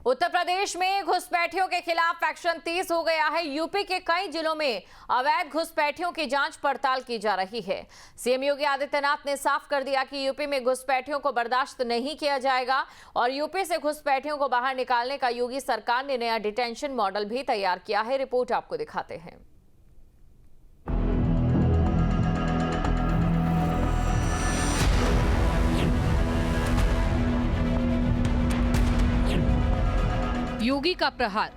उत्तर प्रदेश में घुसपैठियों के खिलाफ एक्शन तेज हो गया है। यूपी के कई जिलों में अवैध घुसपैठियों की जांच पड़ताल की जा रही है। सीएम योगी आदित्यनाथ ने साफ कर दिया कि यूपी में घुसपैठियों को बर्दाश्त नहीं किया जाएगा और यूपी से घुसपैठियों को बाहर निकालने का योगी सरकार ने नया डिटेंशन मॉडल भी तैयार किया है। रिपोर्ट आपको दिखाते हैं। योगी का प्रहार,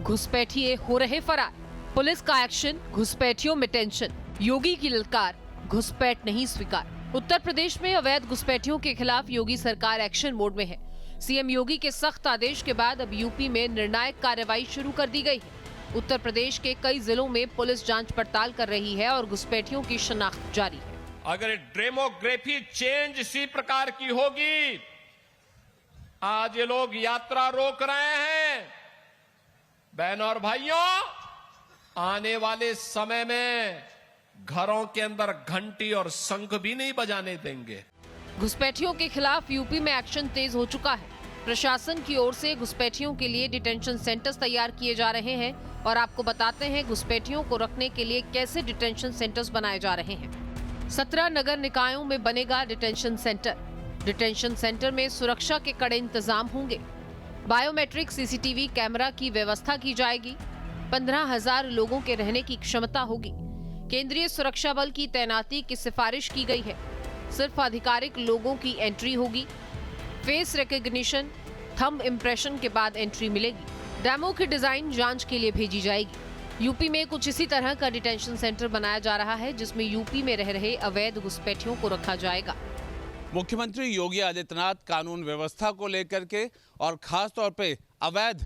घुसपैठिए हो रहे फरार। पुलिस का एक्शन, घुसपैठियों में टेंशन। योगी की ललकार, घुसपैठ नहीं स्वीकार। उत्तर प्रदेश में अवैध घुसपैठियों के खिलाफ योगी सरकार एक्शन मोड में है। सीएम योगी के सख्त आदेश के बाद अब यूपी में निर्णायक कार्रवाई शुरू कर दी गई है। उत्तर प्रदेश के कई जिलों में पुलिस जांच पड़ताल कर रही है और घुसपैठियों की शनाख्त जारी है। अगर डेमोग्राफी चेंज इसी प्रकार की होगी, आज ये लोग यात्रा रोक रहे हैं। बहनों और भाइयों, आने वाले समय में घरों के अंदर घंटी और शंख भी नहीं बजाने देंगे। घुसपैठियों के खिलाफ यूपी में एक्शन तेज हो चुका है। प्रशासन की ओर से घुसपैठियों के लिए डिटेंशन सेंटर्स तैयार किए जा रहे हैं और आपको बताते हैं घुसपैठियों को रखने के लिए कैसे डिटेंशन सेंटर्स बनाए जा रहे हैं। 17 नगर निकायों में बनेगा डिटेंशन सेंटर। डिटेंशन सेंटर में सुरक्षा के कड़े इंतजाम होंगे। बायोमेट्रिक सीसीटीवी कैमरा की व्यवस्था की जाएगी। 15,000 लोगों के रहने की क्षमता होगी। केंद्रीय सुरक्षा बल की तैनाती की सिफारिश की गई है। सिर्फ आधिकारिक लोगों की एंट्री होगी। फेस रिकॉग्निशन, थंब इंप्रेशन के बाद एंट्री मिलेगी। डेमो की डिजाइन जांच के लिए भेजी जाएगी। यूपी में कुछ इसी तरह का डिटेंशन सेंटर बनाया जा रहा है, जिसमें यूपी में रह रहे अवैध घुसपैठियों को रखा जाएगा। मुख्यमंत्री योगी आदित्यनाथ कानून व्यवस्था को लेकर के और खास तौर पे अवैध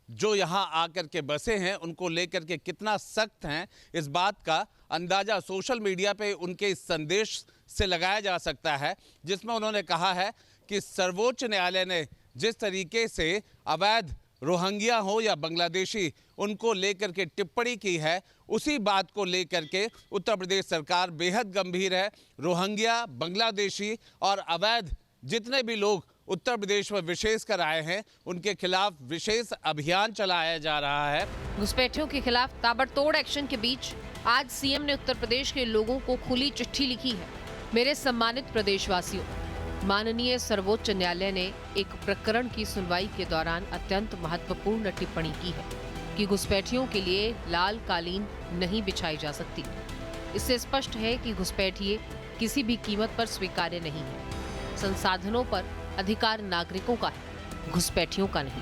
जो यहाँ आकर के बसे हैं उनको लेकर के कितना सख्त हैं, इस बात का अंदाजा सोशल मीडिया पे उनके इस संदेश से लगाया जा सकता है, जिसमें उन्होंने कहा है कि सर्वोच्च न्यायालय ने जिस तरीके से अवैध रोहिंग्या हो या बांग्लादेशी उनको लेकर के टिप्पणी की है, उसी बात को लेकर के उत्तर प्रदेश सरकार बेहद गंभीर है। रोहिंग्या, बांग्लादेशी और अवैध जितने भी लोग उत्तर प्रदेश में विशेष कर आए हैं, उनके खिलाफ विशेष अभियान चलाया जा रहा है। घुसपैठियों के खिलाफ ताबड़तोड़ एक्शन के बीच आज सीएम ने उत्तर प्रदेश के लोगों को खुली चिट्ठी लिखी है। मेरे सम्मानित प्रदेशवासियों, माननीय सर्वोच्च न्यायालय ने एक प्रकरण की सुनवाई के दौरान अत्यंत महत्वपूर्ण टिप्पणी की है कि घुसपैठियों के लिए लाल कालीन नहीं बिछाई जा सकती। इससे स्पष्ट है कि घुसपैठिए किसी भी कीमत पर स्वीकार्य नहीं है। संसाधनों पर अधिकार नागरिकों का है, घुसपैठियों का नहीं।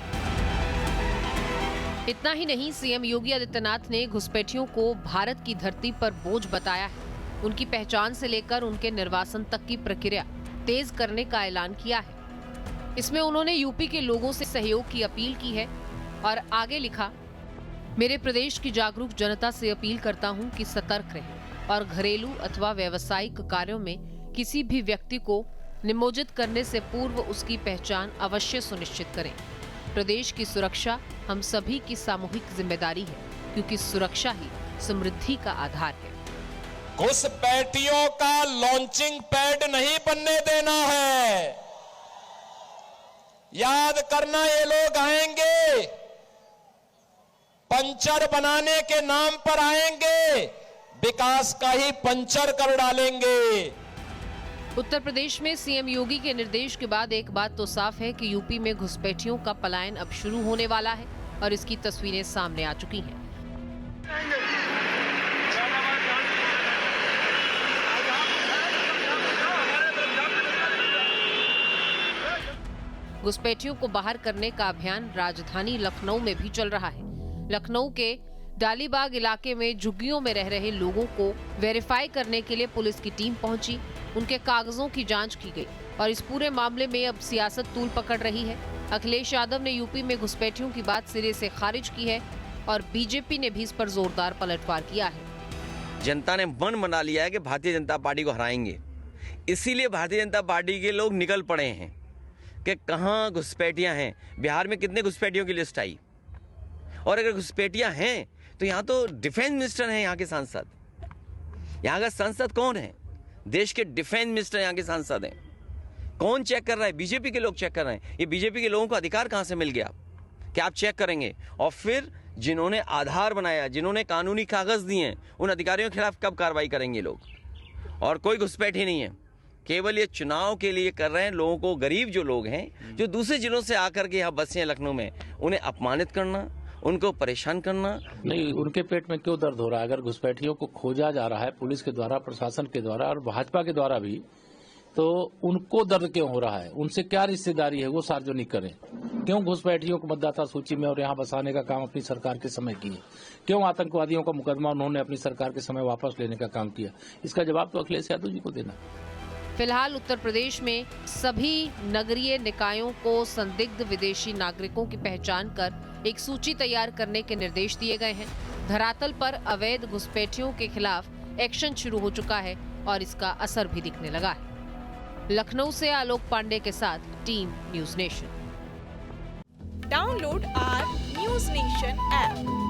इतना ही नहीं, सीएम योगी आदित्यनाथ ने घुसपैठियों को भारत की धरती पर बोझ बताया है। उनकी पहचान से लेकर उनके निर्वासन तक की प्रक्रिया तेज करने का ऐलान किया है। इसमें उन्होंने यूपी के लोगों से सहयोग की अपील की है और आगे लिखा, मेरे प्रदेश की जागरूक जनता से अपील करता हूं कि सतर्क रहें और घरेलू अथवा व्यावसायिक कार्यों में किसी भी व्यक्ति को निमोजित करने से पूर्व उसकी पहचान अवश्य सुनिश्चित करें। प्रदेश की सुरक्षा हम सभी की सामूहिक जिम्मेदारी है, क्योंकि सुरक्षा ही समृद्धि का आधार है। घुसपैठियों का लॉन्चिंग पैड नहीं बनने देना है। याद करना, ये लोग आएंगे, पंचर बनाने के नाम पर आएंगे, विकास का ही पंचर कर डालेंगे। उत्तर प्रदेश में सीएम योगी के निर्देश के बाद एक बात तो साफ है कि यूपी में घुसपैठियों का पलायन अब शुरू होने वाला है और इसकी तस्वीरें सामने आ चुकी हैं। घुसपैठियों को बाहर करने का अभियान राजधानी लखनऊ में भी चल रहा है। लखनऊ के डालीबाग इलाके में झुग्गियों में रह रहे लोगों को वेरीफाई करने के लिए पुलिस की टीम पहुंची। उनके कागजों की जांच की गई और इस पूरे मामले में अब सियासत तूल पकड़ रही है। अखिलेश यादव ने यूपी में घुसपैठियों की बात सिरे से खारिज की है और बीजेपी ने भी इस पर जोरदार पलटवार किया है। जनता ने मन बना लिया है कि भारतीय जनता पार्टी को हराएंगे, इसीलिए भारतीय जनता पार्टी के लोग निकल पड़े हैं कि कहाँ घुसपैठियाँ हैं। बिहार में कितने घुसपैठियों की लिस्ट आई, और अगर घुसपैठियाँ हैं तो यहाँ तो डिफेंस मिनिस्टर हैं। यहाँ के सांसद, यहाँ का सांसद कौन है? देश के डिफेंस मिनिस्टर यहाँ के सांसद हैं। कौन चेक कर रहा है? बीजेपी के लोग चेक कर रहे हैं। ये बीजेपी के लोगों को अधिकार कहाँ से मिल गया? क्या आप चेक करेंगे? और फिर जिन्होंने आधार बनाया, जिन्होंने कानूनी कागज दिए, उन अधिकारियों के खिलाफ कब कार्रवाई करेंगे लोग? और कोई घुसपैठी नहीं है, केवल ये चुनाव के लिए कर रहे हैं। लोगों को, गरीब जो लोग हैं, जो दूसरे जिलों से आकर के यहाँ बसे हैं लखनऊ में, उन्हें अपमानित करना, उनको परेशान करना। नहीं, उनके पेट में क्यों दर्द हो रहा है? अगर घुसपैठियों को खोजा जा रहा है पुलिस के द्वारा, प्रशासन के द्वारा और भाजपा के द्वारा भी, तो उनको दर्द क्यों हो रहा है? उनसे क्या रिश्तेदारी है, वो सार्वजनिक करें। क्यों घुसपैठियों को मतदाता सूची में और यहाँ बसाने का काम अपनी सरकार के समय किए? क्यों आतंकवादियों का मुकदमा उन्होंने अपनी सरकार के समय वापस लेने का काम किया? इसका जवाब तो अखिलेश यादव जी को देना। फिलहाल उत्तर प्रदेश में सभी नगरीय निकायों को संदिग्ध विदेशी नागरिकों की पहचान कर एक सूची तैयार करने के निर्देश दिए गए हैं। धरातल पर अवैध घुसपैठियों के खिलाफ एक्शन शुरू हो चुका है और इसका असर भी दिखने लगा है। लखनऊ से आलोक पांडे के साथ team news nation. Download our News Nation app